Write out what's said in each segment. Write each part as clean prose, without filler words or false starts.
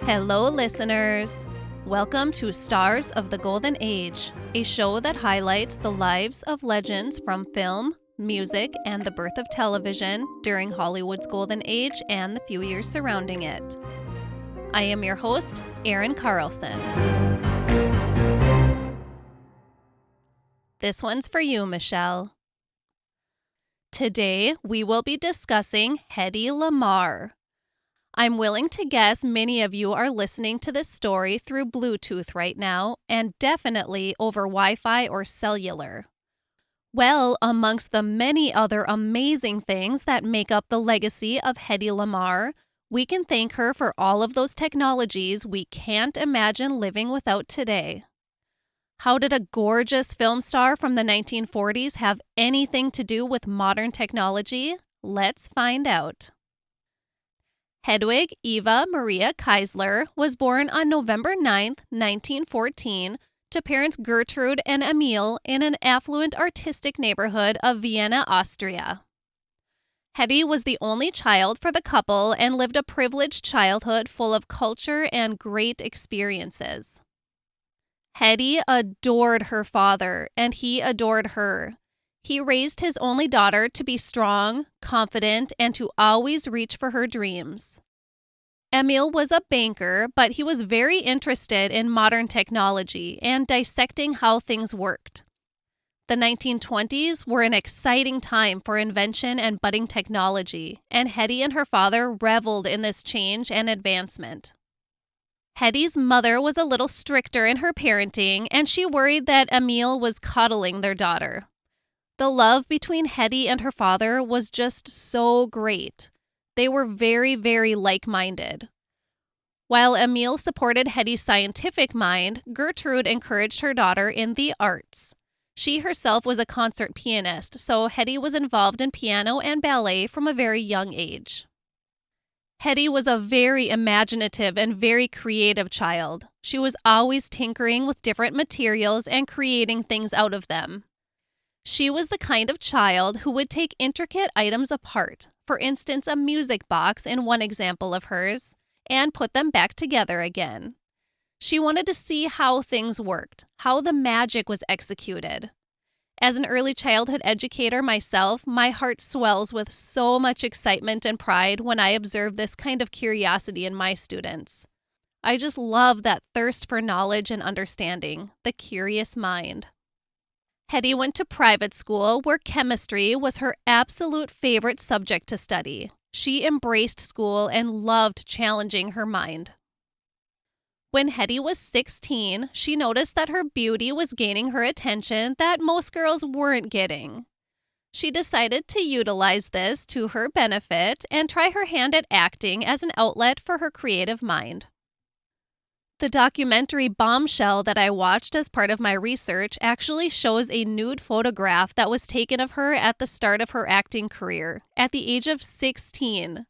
Hello, listeners. Welcome to Stars of the Golden Age, a show that highlights the lives of legends from film, music, and the birth of television during Hollywood's golden age and the few years surrounding it. I am your host, Erin Carlson. This one's for you, Michelle. Today, we will be discussing Hedy Lamarr. I'm willing to guess many of you are listening to this story through Bluetooth right now, and definitely over Wi-Fi or cellular. Well, amongst the many other amazing things that make up the legacy of Hedy Lamarr, we can thank her for all of those technologies we can't imagine living without today. How did a gorgeous film star from the 1940s have anything to do with modern technology? Let's find out. Hedwig Eva Maria Keisler was born on November 9, 1914, to parents Gertrude and Emil in an affluent artistic neighborhood of Vienna, Austria. Hedy was the only child for the couple and lived a privileged childhood full of culture and great experiences. Hedy adored her father, and he adored her. He raised his only daughter to be strong, confident, and to always reach for her dreams. Emil was a banker, but he was very interested in modern technology and dissecting how things worked. The 1920s were an exciting time for invention and budding technology, and Hedy and her father reveled in this change and advancement. Hedy's mother was a little stricter in her parenting, and she worried that Emil was coddling their daughter. The love between Hedy and her father was just so great. They were very, very like-minded. While Emil supported Hedy's scientific mind, Gertrude encouraged her daughter in the arts. She herself was a concert pianist, so Hedy was involved in piano and ballet from a very young age. Hedy was a very imaginative and very creative child. She was always tinkering with different materials and creating things out of them. She was the kind of child who would take intricate items apart, for instance, a music box in one example of hers, and put them back together again. She wanted to see how things worked, how the magic was executed. As an early childhood educator myself, my heart swells with so much excitement and pride when I observe this kind of curiosity in my students. I just love that thirst for knowledge and understanding, the curious mind. Hedy went to private school where chemistry was her absolute favorite subject to study. She embraced school and loved challenging her mind. When Hedy was 16, she noticed that her beauty was gaining her attention that most girls weren't getting. She decided to utilize this to her benefit and try her hand at acting as an outlet for her creative mind. The documentary Bombshell that I watched as part of my research actually shows a nude photograph that was taken of her at the start of her acting career, at the age of 16.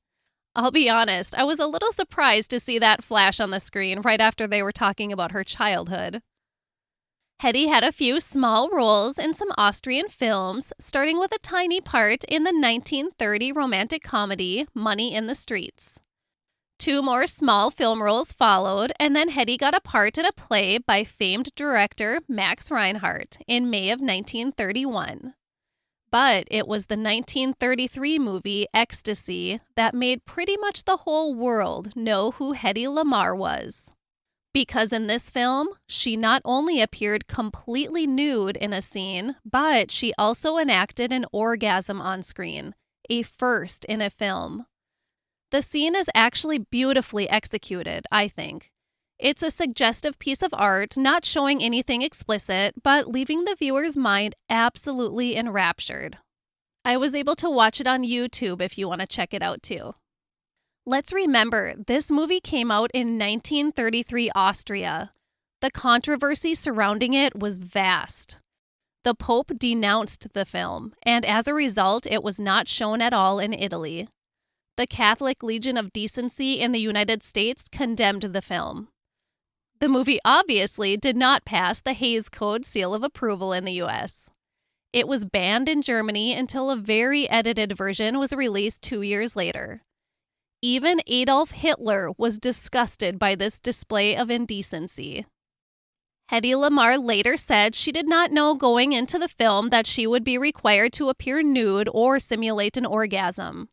I'll be honest, I was a little surprised to see that flash on the screen right after they were talking about her childhood. Hedy had a few small roles in some Austrian films, starting with a tiny part in the 1930 romantic comedy Money in the Streets. 2 more small film roles followed, and then Hedy got a part in a play by famed director Max Reinhardt in May of 1931. But it was the 1933 movie Ecstasy that made pretty much the whole world know who Hedy Lamarr was. Because in this film, she not only appeared completely nude in a scene, but she also enacted an orgasm on screen, a first in a film. The scene is actually beautifully executed, I think. It's a suggestive piece of art, not showing anything explicit, but leaving the viewer's mind absolutely enraptured. I was able to watch it on YouTube if you want to check it out too. Let's remember, this movie came out in 1933 Austria. The controversy surrounding it was vast. The Pope denounced the film, and as a result, it was not shown at all in Italy. The Catholic Legion of Decency in the United States condemned the film. The movie obviously did not pass the Hays Code seal of approval in the U.S. It was banned in Germany until a very edited version was released 2 years later. Even Adolf Hitler was disgusted by this display of indecency. Hedy Lamarr later said she did not know going into the film that she would be required to appear nude or simulate an orgasm.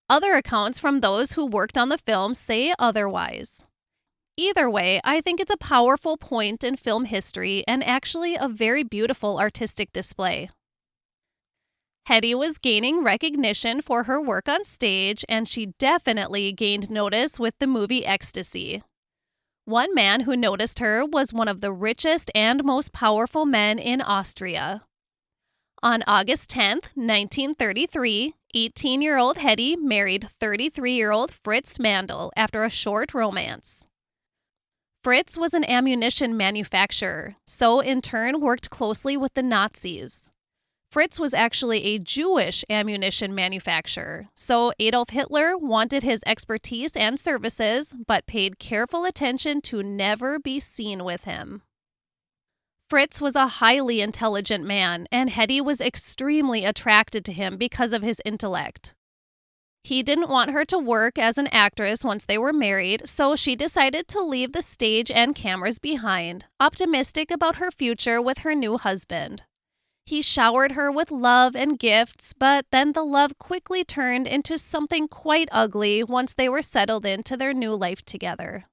Other accounts from those who worked on the film say otherwise. Either way, I think it's a powerful point in film history and actually a very beautiful artistic display. Hedy was gaining recognition for her work on stage, and she definitely gained notice with the movie Ecstasy. One man who noticed her was one of the richest and most powerful men in Austria. On August 10, 1933, 18-year-old Hedy married 33-year-old Fritz Mandl after a short romance. Fritz was an ammunition manufacturer, so in turn worked closely with the Nazis. Fritz was actually a Jewish ammunition manufacturer, so Adolf Hitler wanted his expertise and services, but paid careful attention to never be seen with him. Fritz was a highly intelligent man, and Hedy was extremely attracted to him because of his intellect. He didn't want her to work as an actress once they were married, so she decided to leave the stage and cameras behind, optimistic about her future with her new husband. He showered her with love and gifts, but then the love quickly turned into something quite ugly once they were settled into their new life together.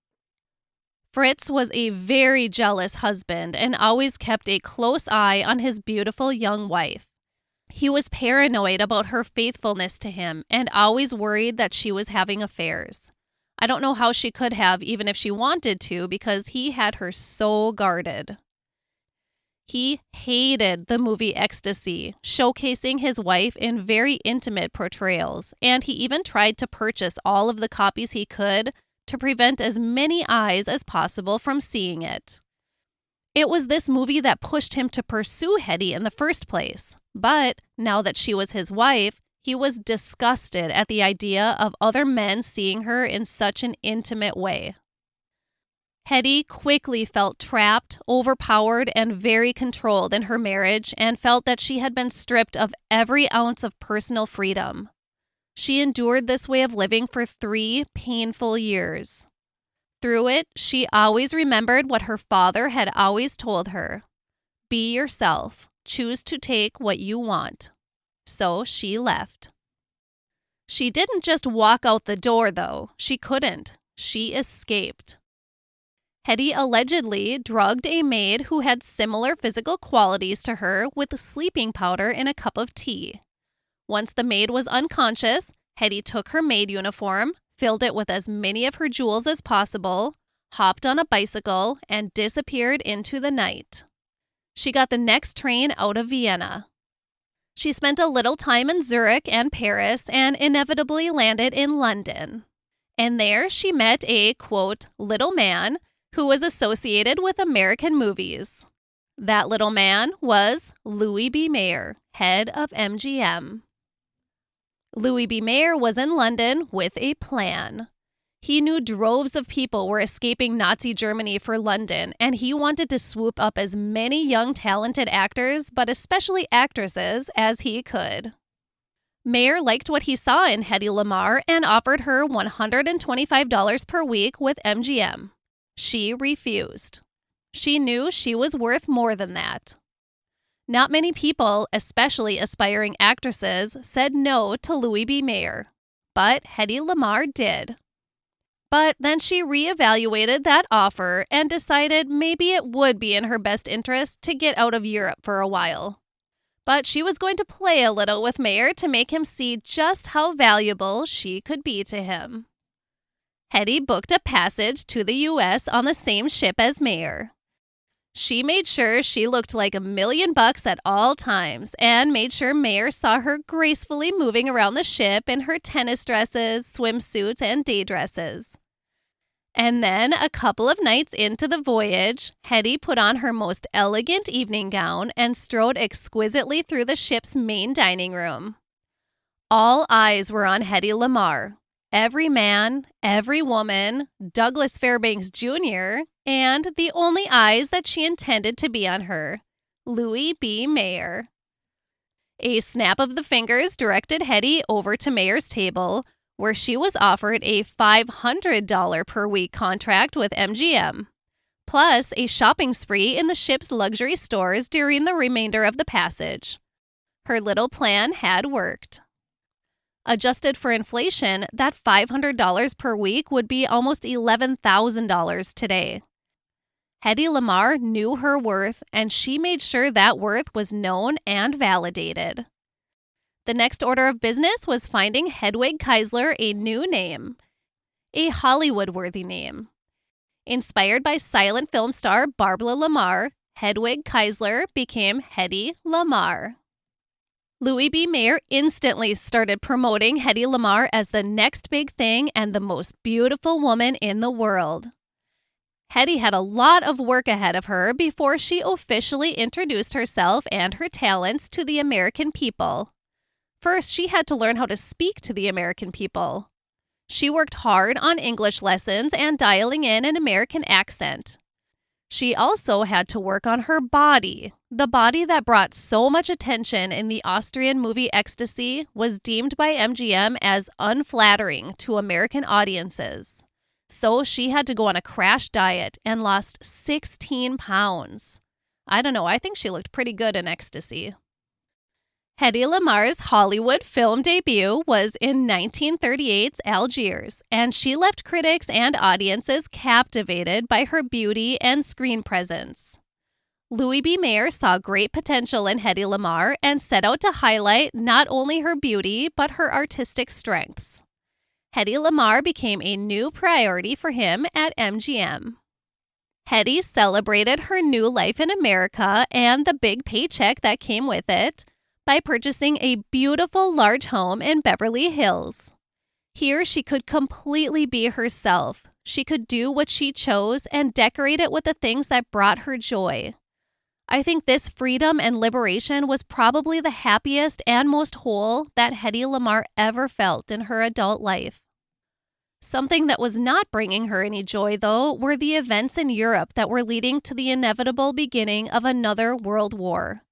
Fritz was a very jealous husband and always kept a close eye on his beautiful young wife. He was paranoid about her faithfulness to him and always worried that she was having affairs. I don't know how she could have, even if she wanted to, because he had her so guarded. He hated the movie Ecstasy, showcasing his wife in very intimate portrayals, and he even tried to purchase all of the copies he could to prevent as many eyes as possible from seeing it. It was this movie that pushed him to pursue Hedy in the first place, but now that she was his wife, he was disgusted at the idea of other men seeing her in such an intimate way. Hedy quickly felt trapped, overpowered, and very controlled in her marriage and felt that she had been stripped of every ounce of personal freedom. She endured this way of living for 3 painful years. Through it, she always remembered what her father had always told her. Be yourself. Choose to take what you want. So she left. She didn't just walk out the door, though. She couldn't. She escaped. Hedy allegedly drugged a maid who had similar physical qualities to her with sleeping powder in a cup of tea. Once the maid was unconscious, Hedy took her maid uniform, filled it with as many of her jewels as possible, hopped on a bicycle, and disappeared into the night. She got the next train out of Vienna. She spent a little time in Zurich and Paris and inevitably landed in London. And there she met a, quote, little man who was associated with American movies. That little man was Louis B. Mayer, head of MGM. Louis B. Mayer was in London with a plan. He knew droves of people were escaping Nazi Germany for London, and he wanted to swoop up as many young talented actors, but especially actresses, as he could. Mayer liked what he saw in Hedy Lamarr and offered her $125 per week with MGM. She refused. She knew she was worth more than that. Not many people, especially aspiring actresses, said no to Louis B. Mayer, but Hedy Lamarr did. But then she reevaluated that offer and decided maybe it would be in her best interest to get out of Europe for a while. But she was going to play a little with Mayer to make him see just how valuable she could be to him. Hedy booked a passage to the U.S. on the same ship as Mayer. She made sure she looked like $1 million at all times and made sure Mayer saw her gracefully moving around the ship in her tennis dresses, swimsuits, and day dresses. And then, a couple of nights into the voyage, Hedy put on her most elegant evening gown and strode exquisitely through the ship's main dining room. All eyes were on Hedy Lamarr. Every man, every woman, Douglas Fairbanks Jr., and the only eyes that she intended to be on her, Louis B. Mayer. A snap of the fingers directed Hedy over to Mayer's table, where she was offered a $500 per week contract with MGM, plus a shopping spree in the ship's luxury stores during the remainder of the passage. Her little plan had worked. Adjusted for inflation, that $500 per week would be almost $11,000 today. Hedy Lamarr knew her worth, and she made sure that worth was known and validated. The next order of business was finding Hedwig Keisler a new name, a Hollywood-worthy name. Inspired by silent film star Barbara Lamar, Hedwig Keisler became Hedy Lamar. Louis B. Mayer instantly started promoting Hedy Lamarr as the next big thing and the most beautiful woman in the world. Hedy had a lot of work ahead of her before she officially introduced herself and her talents to the American people. First, she had to learn how to speak to the American people. She worked hard on English lessons and dialing in an American accent. She also had to work on her body. The body that brought so much attention in the Austrian movie Ecstasy was deemed by MGM as unflattering to American audiences. So she had to go on a crash diet and lost 16 pounds. I don't know, I think she looked pretty good in Ecstasy. Hedy Lamarr's Hollywood film debut was in 1938's Algiers, and she left critics and audiences captivated by her beauty and screen presence. Louis B. Mayer saw great potential in Hedy Lamarr and set out to highlight not only her beauty, but her artistic strengths. Hedy Lamarr became a new priority for him at MGM. Hedy celebrated her new life in America and the big paycheck that came with it by purchasing a beautiful large home in Beverly Hills. Here she could completely be herself. She could do what she chose and decorate it with the things that brought her joy. I think this freedom and liberation was probably the happiest and most whole that Hedy Lamarr ever felt in her adult life. Something that was not bringing her any joy, though, were the events in Europe that were leading to the inevitable beginning of another world war.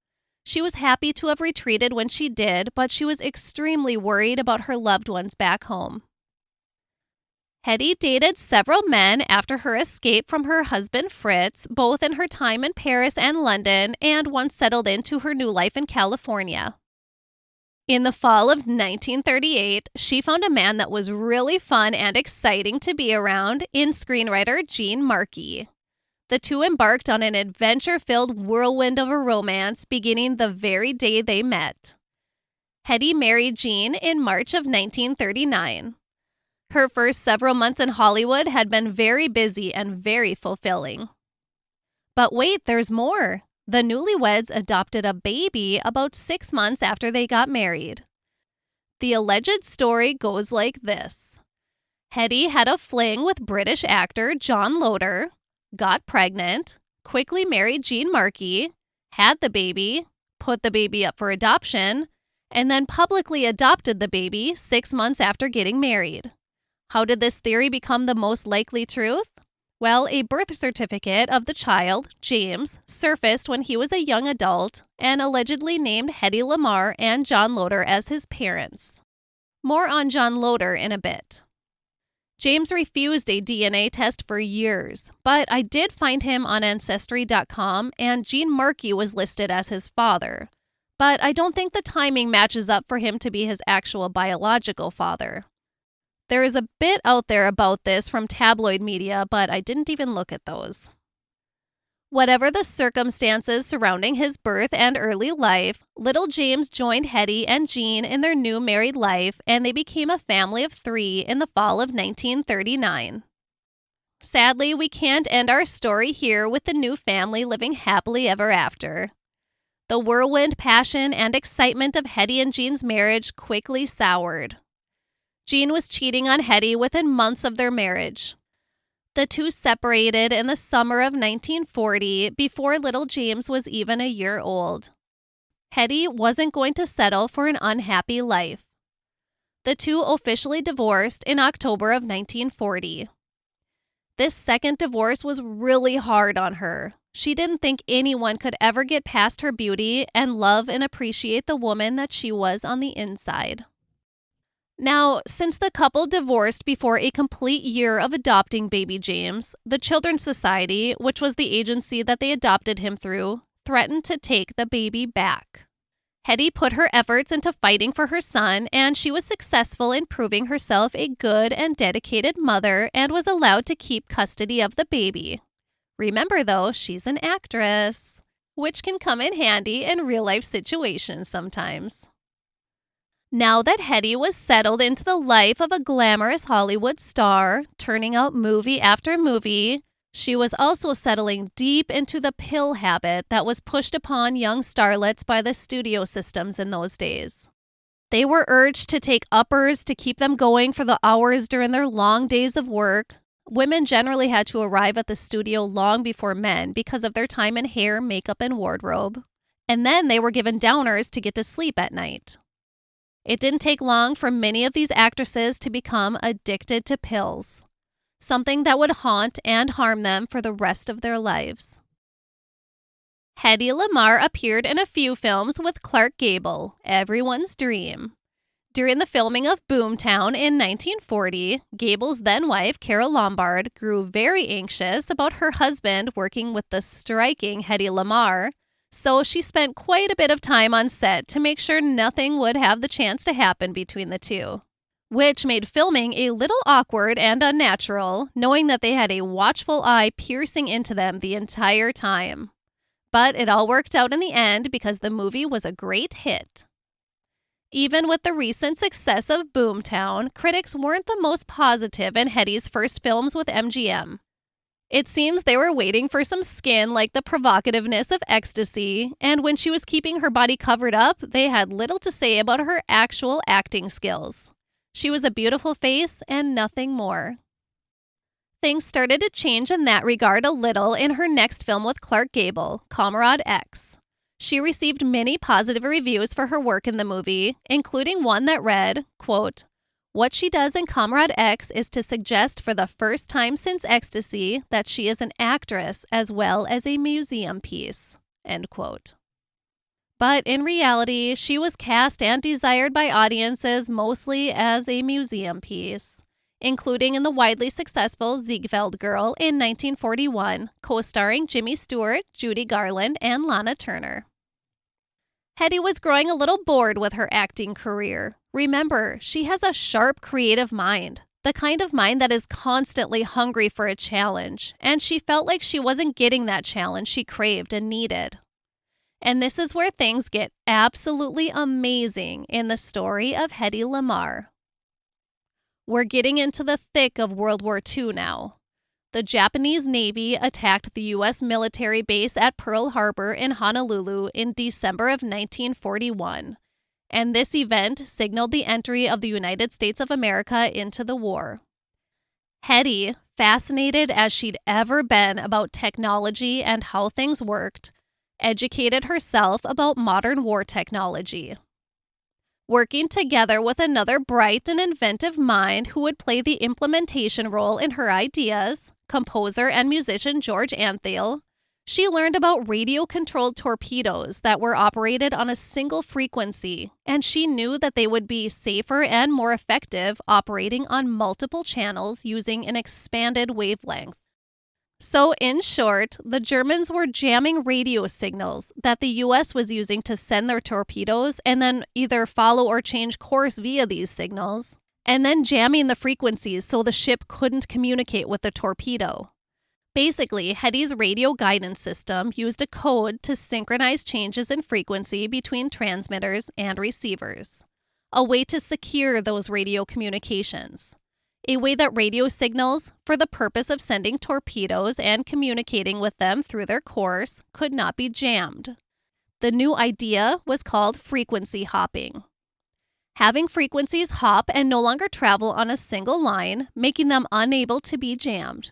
She was happy to have retreated when she did, but she was extremely worried about her loved ones back home. Hedy dated several men after her escape from her husband Fritz, both in her time in Paris and London, and once settled into her new life in California. In the fall of 1938, she found a man that was really fun and exciting to be around in screenwriter Gene Markey. The two embarked on an adventure-filled whirlwind of a romance beginning the very day they met. Hedy married Gene in March of 1939. Her first several months in Hollywood had been very busy and very fulfilling. But wait, there's more. The newlyweds adopted a baby about 6 months after they got married. The alleged story goes like this. Hedy had a fling with British actor John Loder, got pregnant, quickly married Gene Markey, had the baby, put the baby up for adoption, and then publicly adopted the baby 6 months after getting married. How did this theory become the most likely truth? Well, a birth certificate of the child, James, surfaced when he was a young adult and allegedly named Hedy Lamarr and John Loder as his parents. More on John Loder in a bit. James refused a DNA test for years, but I did find him on Ancestry.com, and Gene Markey was listed as his father. But I don't think the timing matches up for him to be his actual biological father. There is a bit out there about this from tabloid media, but I didn't even look at those. Whatever the circumstances surrounding his birth and early life, little James joined Hedy and Gene in their new married life, and they became a family of 3 in the fall of 1939. Sadly, we can't end our story here with the new family living happily ever after. The whirlwind passion and excitement of Hedy and Gene's marriage quickly soured. Gene was cheating on Hedy within months of their marriage. The two separated in the summer of 1940 before little James was even a year old. Hedy wasn't going to settle for an unhappy life. The two officially divorced in October of 1940. This second divorce was really hard on her. She didn't think anyone could ever get past her beauty and love and appreciate the woman that she was on the inside. Now, since the couple divorced before a complete year of adopting baby James, the Children's Society, which was the agency that they adopted him through, threatened to take the baby back. Hedy put her efforts into fighting for her son, and she was successful in proving herself a good and dedicated mother and was allowed to keep custody of the baby. Remember, though, she's an actress, which can come in handy in real-life situations sometimes. Now that Hedy was settled into the life of a glamorous Hollywood star, turning out movie after movie, she was also settling deep into the pill habit that was pushed upon young starlets by the studio systems in those days. They were urged to take uppers to keep them going for the hours during their long days of work. Women generally had to arrive at the studio long before men because of their time in hair, makeup, and wardrobe. And then they were given downers to get to sleep at night. It didn't take long for many of these actresses to become addicted to pills, something that would haunt and harm them for the rest of their lives. Hedy Lamarr appeared in a few films with Clark Gable, everyone's dream. During the filming of Boomtown in 1940, Gable's then-wife, Carole Lombard, grew very anxious about her husband working with the striking Hedy Lamarr, so she spent quite a bit of time on set to make sure nothing would have the chance to happen between the two, which made filming a little awkward and unnatural, knowing that they had a watchful eye piercing into them the entire time. But it all worked out in the end because the movie was a great hit. Even with the recent success of Boomtown, critics weren't the most positive in Hedy's first films with MGM. It seems they were waiting for some skin like the provocativeness of Ecstasy, and when she was keeping her body covered up, they had little to say about her actual acting skills. She was a beautiful face and nothing more. Things started to change in that regard a little in her next film with Clark Gable, Comrade X. She received many positive reviews for her work in the movie, including one that read, quote, "What she does in Comrade X is to suggest for the first time since Ecstasy that she is an actress as well as a museum piece," end quote. But in reality, she was cast and desired by audiences mostly as a museum piece, including in the widely successful Ziegfeld Girl in 1941, co-starring Jimmy Stewart, Judy Garland, and Lana Turner. Hedy was growing a little bored with her acting career. Remember, she has a sharp, creative mind, the kind of mind that is constantly hungry for a challenge, and she felt like she wasn't getting that challenge she craved and needed. And this is where things get absolutely amazing in the story of Hedy Lamarr. We're getting into the thick of World War II now. The Japanese Navy attacked the U.S. military base at Pearl Harbor in Honolulu in December of 1941, and this event signaled the entry of the United States of America into the war. Hedy, fascinated as she'd ever been about technology and how things worked, educated herself about modern war technology. Working together with another bright and inventive mind who would play the implementation role in her ideas, composer and musician George Antheil, she learned about radio-controlled torpedoes that were operated on a single frequency, and she knew that they would be safer and more effective operating on multiple channels using an expanded wavelength. So, in short, the Germans were jamming radio signals that the U.S. was using to send their torpedoes and then either follow or change course via these signals, and then jamming the frequencies so the ship couldn't communicate with the torpedo. Basically, Hedy's radio guidance system used a code to synchronize changes in frequency between transmitters and receivers, a way to secure those radio communications. A way that radio signals, for the purpose of sending torpedoes and communicating with them through their course, could not be jammed. The new idea was called frequency hopping. Having frequencies hop and no longer travel on a single line, making them unable to be jammed.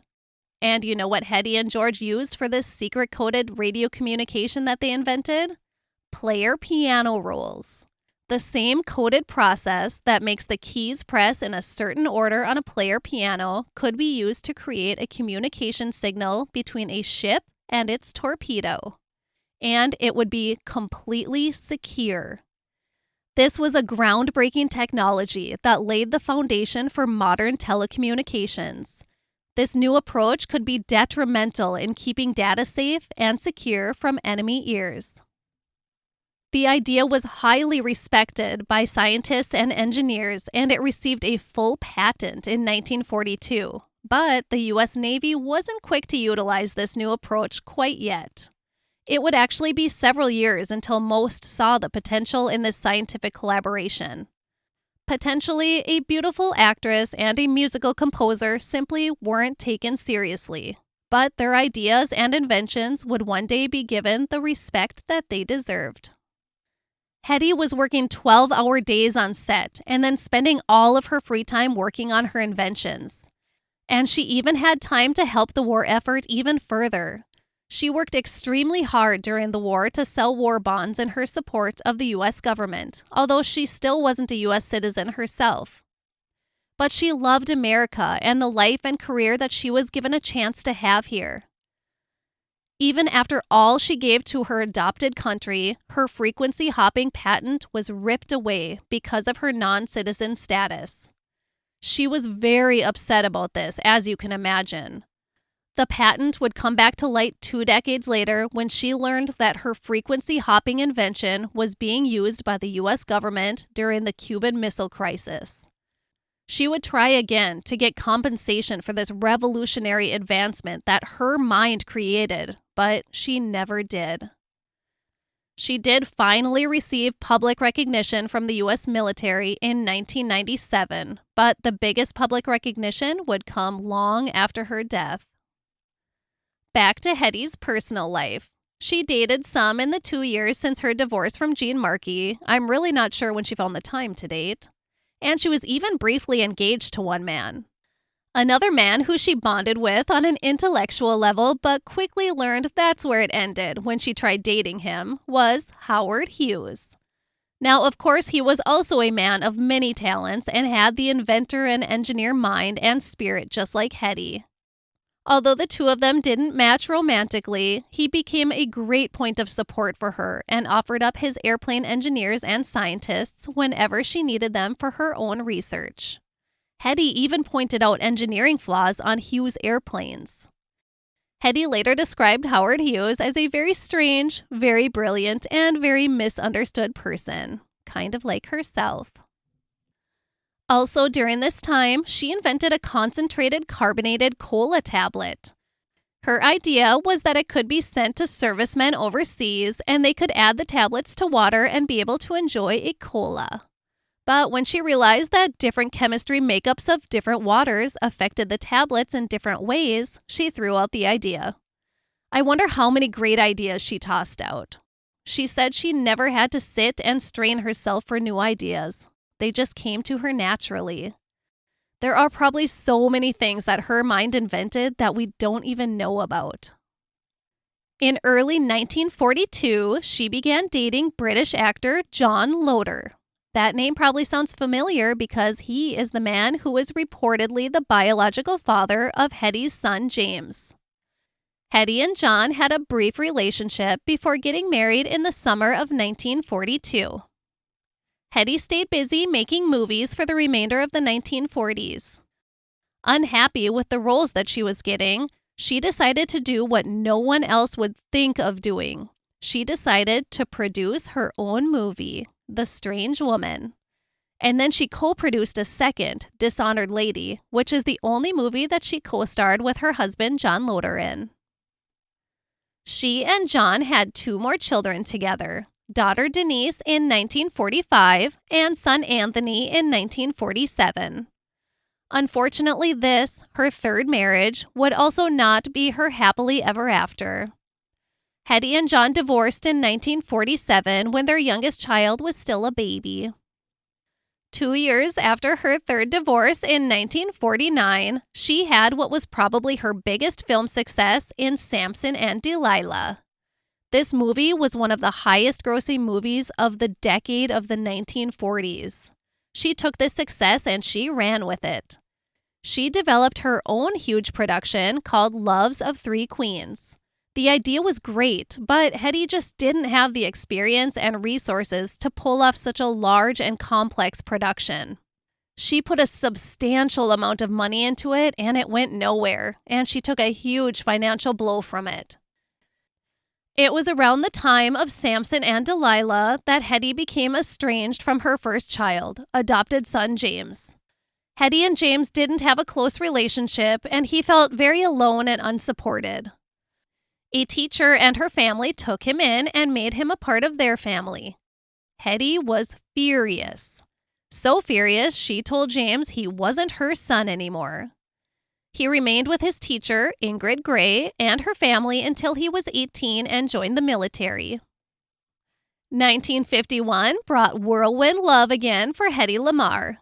And you know what Hedy and George used for this secret-coded radio communication that they invented? Player piano rolls. The same coded process that makes the keys press in a certain order on a player piano could be used to create a communication signal between a ship and its torpedo. And it would be completely secure. This was a groundbreaking technology that laid the foundation for modern telecommunications. This new approach could be detrimental in keeping data safe and secure from enemy ears. The idea was highly respected by scientists and engineers, and it received a full patent in 1942. But the U.S. Navy wasn't quick to utilize this new approach quite yet. It would actually be several years until most saw the potential in this scientific collaboration. Potentially, a beautiful actress and a musical composer simply weren't taken seriously, but their ideas and inventions would one day be given the respect that they deserved. Hedy was working 12-hour days on set and then spending all of her free time working on her inventions. And she even had time to help the war effort even further. She worked extremely hard during the war to sell war bonds in her support of the U.S. government, although she still wasn't a U.S. citizen herself. But she loved America and the life and career that she was given a chance to have here. Even after all she gave to her adopted country, her frequency hopping patent was ripped away because of her non-citizen status. She was very upset about this, as you can imagine. The patent would come back to light 2 decades later when she learned that her frequency hopping invention was being used by the U.S. government during the Cuban Missile Crisis. She would try again to get compensation for this revolutionary advancement that her mind created, but she never did. She did finally receive public recognition from the U.S. military in 1997, but the biggest public recognition would come long after her death. Back to Hedy's personal life. She dated some in the 2 years since her divorce from Gene Markey. I'm really not sure when she found the time to date. And she was even briefly engaged to one man. Another man who she bonded with on an intellectual level but quickly learned that's where it ended when she tried dating him was Howard Hughes. Now, of course, he was also a man of many talents and had the inventor and engineer mind and spirit just like Hedy. Although the two of them didn't match romantically, he became a great point of support for her and offered up his airplane engineers and scientists whenever she needed them for her own research. Hedy even pointed out engineering flaws on Hughes' airplanes. Hedy later described Howard Hughes as a very strange, very brilliant, and very misunderstood person, kind of like herself. Also, during this time, she invented a concentrated carbonated cola tablet. Her idea was that it could be sent to servicemen overseas and they could add the tablets to water and be able to enjoy a cola. But when she realized that different chemistry makeups of different waters affected the tablets in different ways, she threw out the idea. I wonder how many great ideas she tossed out. She said she never had to sit and strain herself for new ideas. They just came to her naturally. There are probably so many things that her mind invented that we don't even know about. In early 1942, she began dating British actor John Loder. That name probably sounds familiar because he is the man who is reportedly the biological father of Hedy's son James. Hedy and John had a brief relationship before getting married in the summer of 1942. Hedy stayed busy making movies for the remainder of the 1940s. Unhappy with the roles that she was getting, she decided to do what no one else would think of doing. She decided to produce her own movie, The Strange Woman. And then she co-produced a second, Dishonored Lady, which is the only movie that she co-starred with her husband John Loder in. She and John had 2 more children together. Daughter Denise in 1945 and son Anthony in 1947. Unfortunately, this, her 3rd marriage, would also not be her happily ever after. Hedy and John divorced in 1947 when their youngest child was still a baby. 2 years after her 3rd divorce in 1949, she had what was probably her biggest film success in Samson and Delilah. This movie was one of the highest grossing movies of the decade of the 1940s. She took this success and she ran with it. She developed her own huge production called Loves of Three Queens. The idea was great, but Hedy just didn't have the experience and resources to pull off such a large and complex production. She put a substantial amount of money into it and it went nowhere, and she took a huge financial blow from it. It was around the time of Samson and Delilah that Hedy became estranged from her first child, adopted son James. Hedy and James didn't have a close relationship, and he felt very alone and unsupported. A teacher and her family took him in and made him a part of their family. Hedy was furious. So furious, she told James he wasn't her son anymore. He remained with his teacher, Ingrid Gray, and her family until he was 18 and joined the military. 1951 brought whirlwind love again for Hedy Lamarr.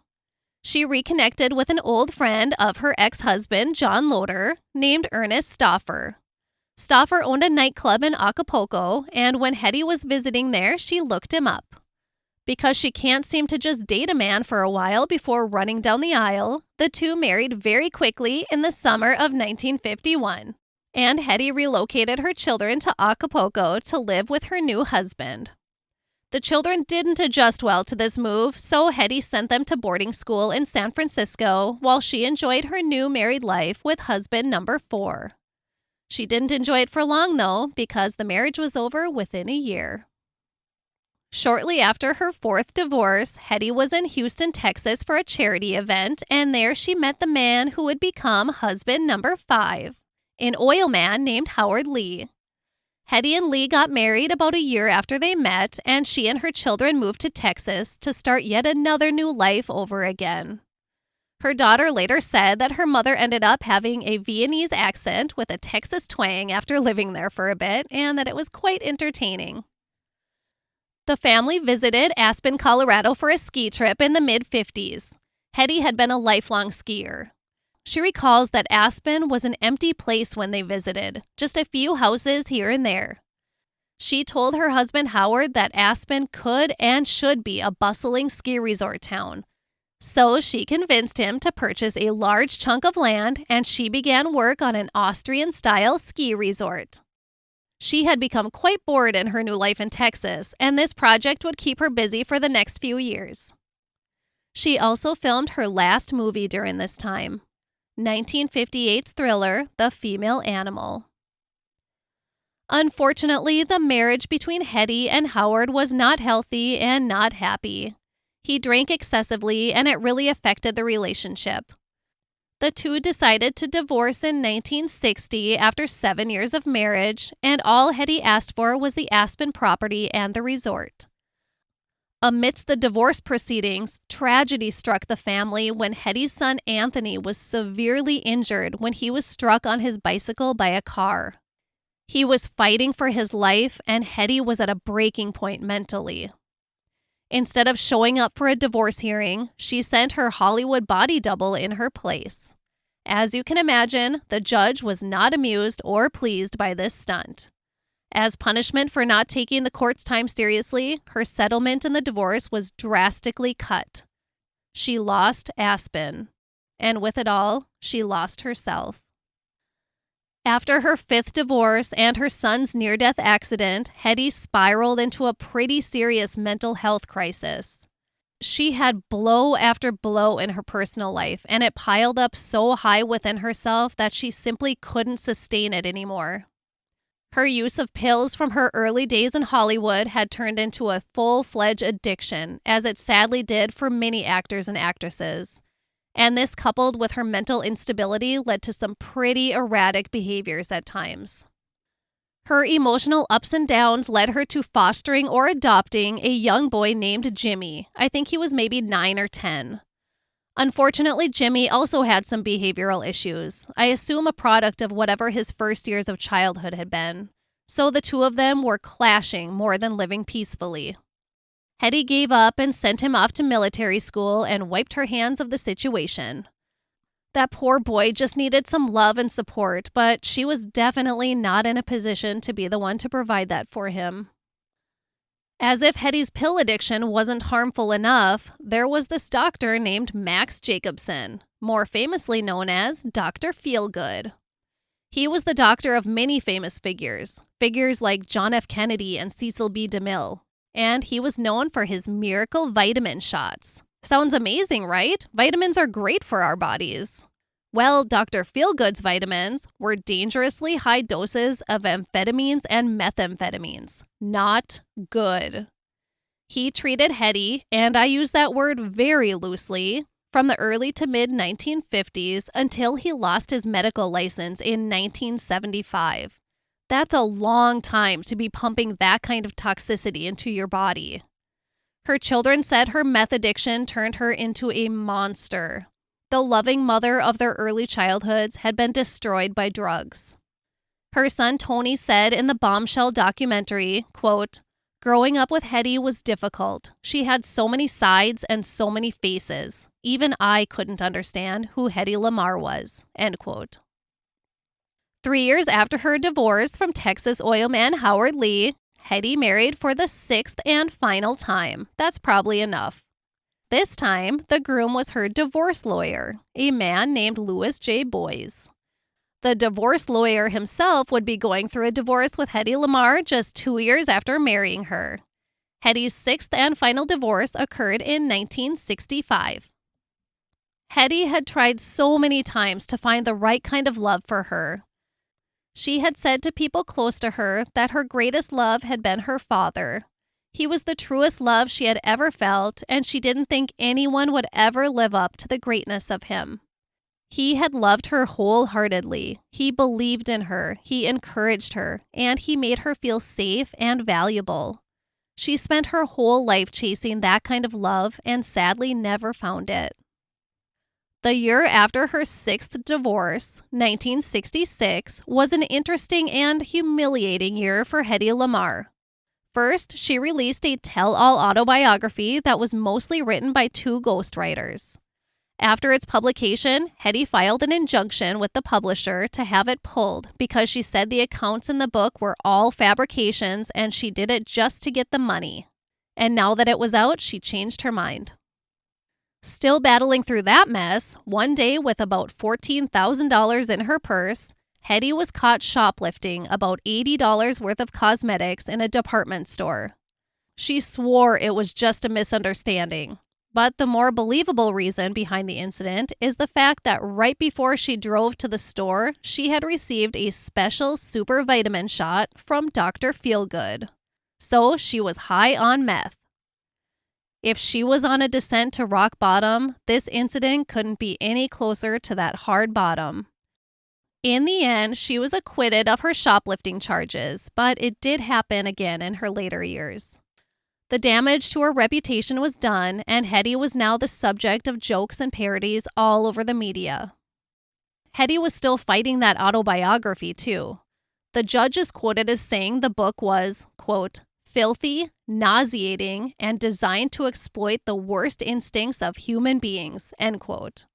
She reconnected with an old friend of her ex-husband, John Loder, named Ernest Stauffer. Stauffer owned a nightclub in Acapulco, and when Hedy was visiting there, she looked him up. Because she can't seem to just date a man for a while before running down the aisle, the two married very quickly in the summer of 1951, and Hedy relocated her children to Acapulco to live with her new husband. The children didn't adjust well to this move, so Hedy sent them to boarding school in San Francisco while she enjoyed her new married life with husband number 4. She didn't enjoy it for long, though, because the marriage was over within a year. Shortly after her 4th divorce, Hedy was in Houston, Texas for a charity event, and there she met the man who would become husband number 5, an oil man named Howard Lee. Hedy and Lee got married about a year after they met, and she and her children moved to Texas to start yet another new life over again. Her daughter later said that her mother ended up having a Viennese accent with a Texas twang after living there for a bit, and that it was quite entertaining. The family visited Aspen, Colorado for a ski trip in the mid-50s. Hedy had been a lifelong skier. She recalls that Aspen was an empty place when they visited, just a few houses here and there. She told her husband Howard that Aspen could and should be a bustling ski resort town. So she convinced him to purchase a large chunk of land, and she began work on an Austrian-style ski resort. She had become quite bored in her new life in Texas, and this project would keep her busy for the next few years. She also filmed her last movie during this time, 1958's thriller, The Female Animal. Unfortunately, the marriage between Hedy and Howard was not healthy and not happy. He drank excessively, and it really affected the relationship. The two decided to divorce in 1960 after 7 years of marriage, and all Hedy asked for was the Aspen property and the resort. Amidst the divorce proceedings, tragedy struck the family when Hedy's son Anthony was severely injured when he was struck on his bicycle by a car. He was fighting for his life, and Hedy was at a breaking point mentally. Instead of showing up for a divorce hearing, she sent her Hollywood body double in her place. As you can imagine, the judge was not amused or pleased by this stunt. As punishment for not taking the court's time seriously, her settlement in the divorce was drastically cut. She lost Aspen, and with it all, she lost herself. After her 5th divorce and her son's near-death accident, Hedy spiraled into a pretty serious mental health crisis. She had blow after blow in her personal life, and it piled up so high within herself that she simply couldn't sustain it anymore. Her use of pills from her early days in Hollywood had turned into a full-fledged addiction, as it sadly did for many actors and actresses. And this, coupled with her mental instability, led to some pretty erratic behaviors at times. Her emotional ups and downs led her to fostering or adopting a young boy named Jimmy. I think he was maybe 9 or 10. Unfortunately, Jimmy also had some behavioral issues. I assume a product of whatever his first years of childhood had been. So the two of them were clashing more than living peacefully. Hedy gave up and sent him off to military school and wiped her hands of the situation. That poor boy just needed some love and support, but she was definitely not in a position to be the one to provide that for him. As if Hedy's pill addiction wasn't harmful enough, there was this doctor named Max Jacobson, more famously known as Dr. Feelgood. He was the doctor of many famous figures like John F. Kennedy and Cecil B. DeMille, and he was known for his miracle vitamin shots. Sounds amazing, right? Vitamins are great for our bodies. Well, Dr. Feelgood's vitamins were dangerously high doses of amphetamines and methamphetamines. Not good. He treated Hedy, and I use that word very loosely, from the early to mid-1950s until he lost his medical license in 1975. That's a long time to be pumping that kind of toxicity into your body. Her children said her meth addiction turned her into a monster. The loving mother of their early childhoods had been destroyed by drugs. Her son Tony said in the Bombshell documentary, quote, "Growing up with Hedy was difficult. She had so many sides and so many faces. Even I couldn't understand who Hedy Lamarr was," end quote. 3 years after her divorce from Texas oil man Howard Lee, Hedy married for the 6th and final time. That's probably enough. This time, the groom was her divorce lawyer, a man named Louis J. Boys. The divorce lawyer himself would be going through a divorce with Hedy Lamarr just 2 years after marrying her. Hedy's 6th and final divorce occurred in 1965. Hedy had tried so many times to find the right kind of love for her. She had said to people close to her that her greatest love had been her father. He was the truest love she had ever felt, and she didn't think anyone would ever live up to the greatness of him. He had loved her wholeheartedly. He believed in her, he encouraged her, and he made her feel safe and valuable. She spent her whole life chasing that kind of love and sadly never found it. The year after her 6th divorce, 1966, was an interesting and humiliating year for Hedy Lamarr. First, she released a tell-all autobiography that was mostly written by 2 ghostwriters. After its publication, Hedy filed an injunction with the publisher to have it pulled because she said the accounts in the book were all fabrications and she did it just to get the money. And now that it was out, she changed her mind. Still battling through that mess, one day with about $14,000 in her purse, Hedy was caught shoplifting about $80 worth of cosmetics in a department store. She swore it was just a misunderstanding. But the more believable reason behind the incident is the fact that right before she drove to the store, she had received a special super vitamin shot from Dr. Feelgood. So she was high on meth. If she was on a descent to rock bottom, this incident couldn't be any closer to that hard bottom. In the end, she was acquitted of her shoplifting charges, but it did happen again in her later years. The damage to her reputation was done, and Hedy was now the subject of jokes and parodies all over the media. Hedy was still fighting that autobiography, too. The judge is quoted as saying the book was, quote, "filthy, nauseating, and designed to exploit the worst instincts of human beings," end quote.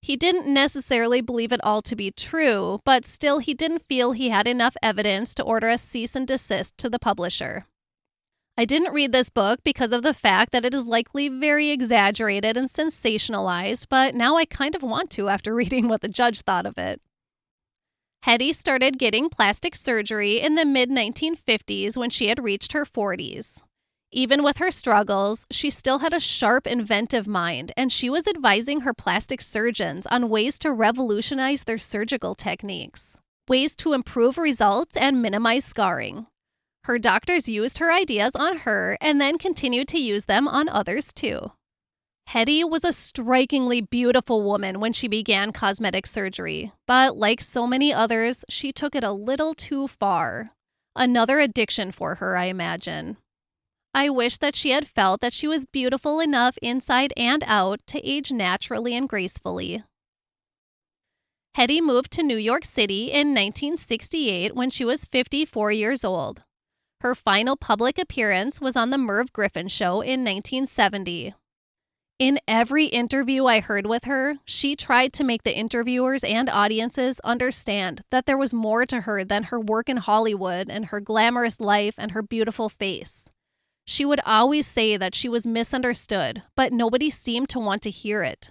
He didn't necessarily believe it all to be true, but still he didn't feel he had enough evidence to order a cease and desist to the publisher. I didn't read this book because of the fact that it is likely very exaggerated and sensationalized, but now I kind of want to after reading what the judge thought of it. Hedy started getting plastic surgery in the mid-1950s when she had reached her 40s. Even with her struggles, she still had a sharp, inventive mind, and she was advising her plastic surgeons on ways to revolutionize their surgical techniques, ways to improve results and minimize scarring. Her doctors used her ideas on her and then continued to use them on others too. Hedy was a strikingly beautiful woman when she began cosmetic surgery, but like so many others, she took it a little too far. Another addiction for her, I imagine. I wish that she had felt that she was beautiful enough inside and out to age naturally and gracefully. Hedy moved to New York City in 1968 when she was 54 years old. Her final public appearance was on The Merv Griffin Show in 1970. In every interview I heard with her, she tried to make the interviewers and audiences understand that there was more to her than her work in Hollywood and her glamorous life and her beautiful face. She would always say that she was misunderstood, but nobody seemed to want to hear it.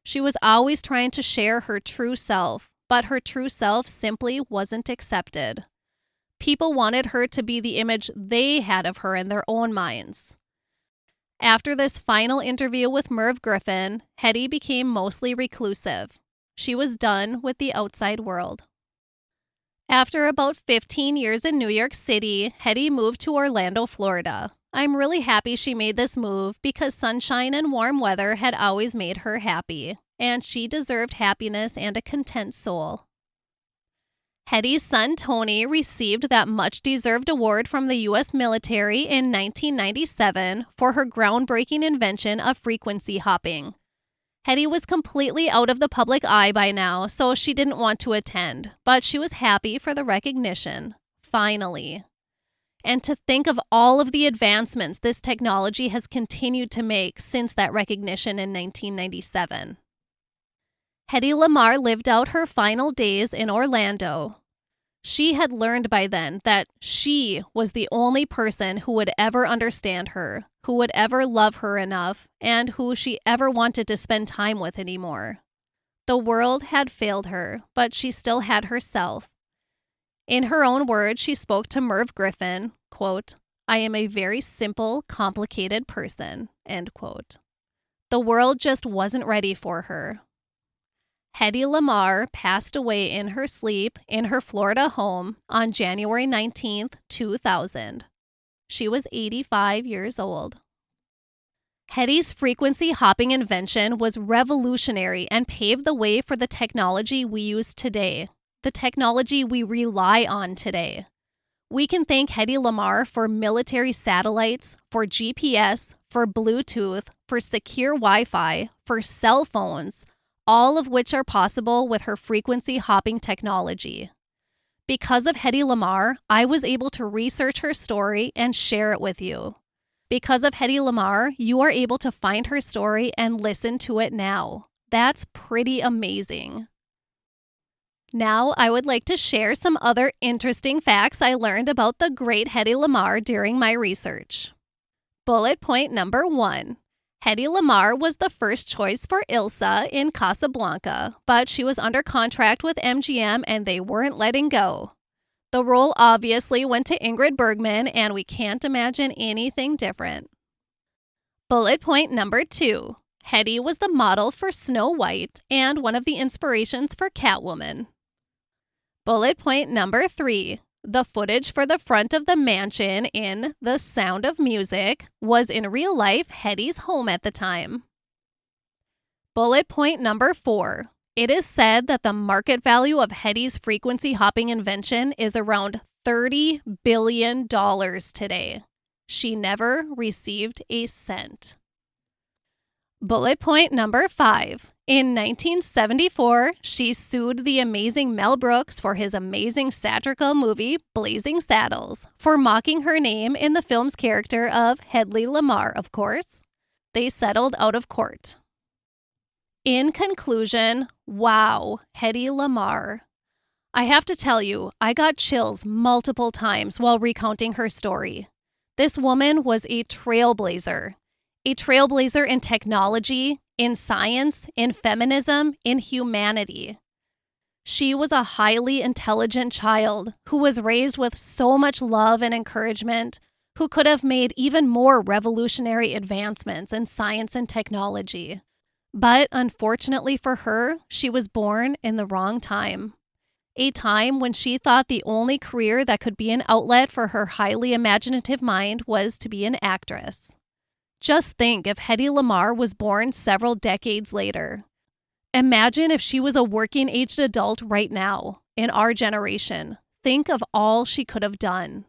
She was always trying to share her true self, but her true self simply wasn't accepted. People wanted her to be the image they had of her in their own minds. After this final interview with Merv Griffin, Hedy became mostly reclusive. She was done with the outside world. After about 15 years in New York City, Hedy moved to Orlando, Florida. I'm really happy she made this move because sunshine and warm weather had always made her happy, and she deserved happiness and a content soul. Hedy's son Tony received that much-deserved award from the U.S. military in 1997 for her groundbreaking invention of frequency hopping. Hedy was completely out of the public eye by now, so she didn't want to attend, but she was happy for the recognition. Finally. And to think of all of the advancements this technology has continued to make since that recognition in 1997. Hedy Lamarr lived out her final days in Orlando. She had learned by then that she was the only person who would ever understand her, who would ever love her enough, and who she ever wanted to spend time with anymore. The world had failed her, but she still had herself. In her own words, she spoke to Merv Griffin, quote, "I am a very simple, complicated person," end quote. The world just wasn't ready for her. Hedy Lamarr passed away in her sleep in her Florida home on January 19, 2000. She was 85 years old. Hedy's frequency hopping invention was revolutionary and paved the way for the technology we use today, the technology we rely on today. We can thank Hedy Lamarr for military satellites, for GPS, for Bluetooth, for secure Wi-Fi, for cell phones, all of which are possible with her frequency hopping technology. Because of Hedy Lamarr, I was able to research her story and share it with you. Because of Hedy Lamarr, you are able to find her story and listen to it now. That's pretty amazing. Now, I would like to share some other interesting facts I learned about the great Hedy Lamarr during my research. Bullet point number 1. Hedy Lamarr was the first choice for Ilsa in Casablanca, but she was under contract with MGM and they weren't letting go. The role obviously went to Ingrid Bergman, and we can't imagine anything different. Bullet point number 2. Hedy was the model for Snow White and one of the inspirations for Catwoman. Bullet point number 3. The footage for the front of the mansion in The Sound of Music was in real life Hedy's home at the time. Bullet point number 4. It is said that the market value of Hedy's frequency hopping invention is around $30 billion today. She never received a cent. Bullet point number 5. In 1974, she sued the amazing Mel Brooks for his amazing satirical movie, Blazing Saddles, for mocking her name in the film's character of Hedy Lamarr, of course. They settled out of court. In conclusion, wow, Hedy Lamarr. I have to tell you, I got chills multiple times while recounting her story. This woman was a trailblazer in technology, in science, in feminism, in humanity. She was a highly intelligent child who was raised with so much love and encouragement, who could have made even more revolutionary advancements in science and technology. But unfortunately for her, she was born in the wrong time. A time when she thought the only career that could be an outlet for her highly imaginative mind was to be an actress. Just think if Hedy Lamarr was born several decades later. Imagine if she was a working-aged adult right now, in our generation. Think of all she could have done.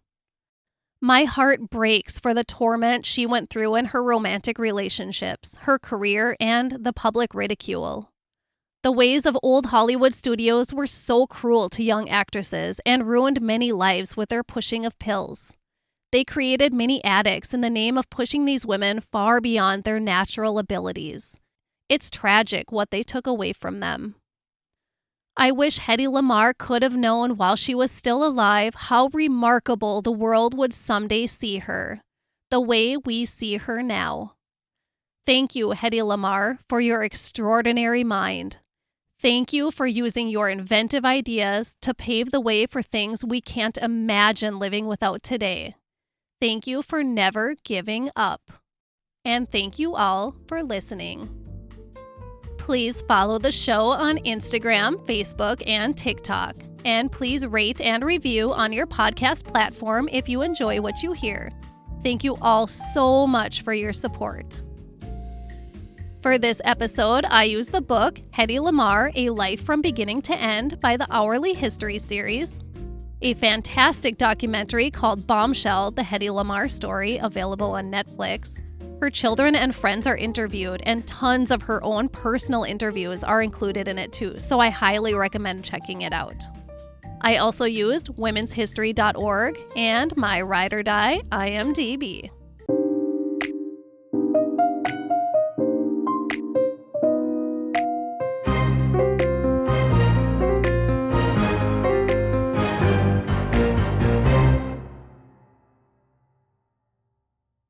My heart breaks for the torment she went through in her romantic relationships, her career, and the public ridicule. The ways of old Hollywood studios were so cruel to young actresses and ruined many lives with their pushing of pills. They created many addicts in the name of pushing these women far beyond their natural abilities. It's tragic what they took away from them. I wish Hedy Lamarr could have known while she was still alive how remarkable the world would someday see her, the way we see her now. Thank you, Hedy Lamarr, for your extraordinary mind. Thank you for using your inventive ideas to pave the way for things we can't imagine living without today. Thank you for never giving up. And thank you all for listening. Please follow the show on Instagram, Facebook, and TikTok. And please rate and review on your podcast platform if you enjoy what you hear. Thank you all so much for your support. For this episode, I used the book Hedy Lamarr, A Life from Beginning to End by the Hourly History series, a fantastic documentary called Bombshell, the Hedy Lamarr story, available on Netflix. Her children and friends are interviewed, and tons of her own personal interviews are included in it too, so I highly recommend checking it out. I also used womenshistory.org and my Ride or Die IMDb.